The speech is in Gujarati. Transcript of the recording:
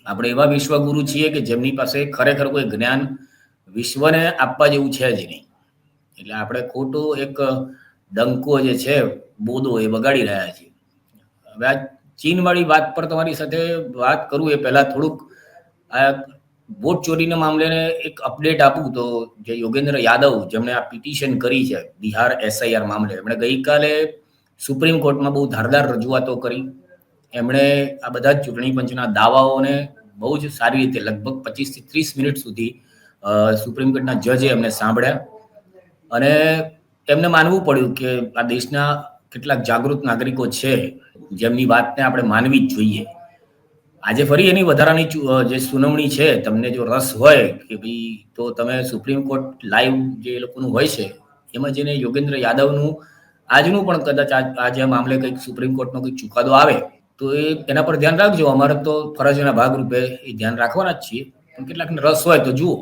આપણે એવા વિશ્વગુરુ છીએ કે જેમની પાસે ખરેખર કોઈ જ્ઞાન વિશ્વને આપવા જેવું છે જ નહીં. એટલે આપણે ખોટો એક ડંકો જે છે બોદો એ વગાડી રહ્યા છીએ. હવે આ ચીનવાળી વાત પર તમારી સાથે વાત કરું એ પહેલા થોડુંક આ વોટ ચોરીના મામલે એક અપડેટ આપું તો જે યોગેન્દ્ર યાદવ જેમણે આ પિટિશન કરી છે બિહાર એસઆઈઆર મામલે, એમણે ગઈકાલે સુપ્રીમ કોર્ટમાં બહુ ધારદાર રજૂઆતો કરી. એમણે આ બધા જ ચૂંટણી પંચના દાવાઓને બહુ જ સારી રીતે લગભગ 25 થી 30 મિનિટ સુધી સુપ્રીમ કોર્ટના જજે એમને સાંભળ્યા અને એમને માનવું પડ્યું કે આ દેશના કેટલાક જાગૃત નાગરિકો છે જેમની વાતને આપણે માનવી જ જોઈએ. આજે ફરી એની વધારાની જે સુનાવણી છે, તમને જો રસ હોય કે ભાઈ તો તમે સુપ્રીમ કોર્ટ લાઈવ જે એ લોકોનું હોય છે એમાં જઈને યોગેન્દ્ર યાદવનું આજનું પણ કદાચ આજે મામલે કંઈક સુપ્રીમ કોર્ટનો કંઈક ચુકાદો આવે તો એના પર ધ્યાન રાખજો. અમારે તો ફરજના ભાગરૂપે એ ધ્યાન રાખવાના જ છીએ, પણ કેટલાકને રસ હોય તો જુઓ.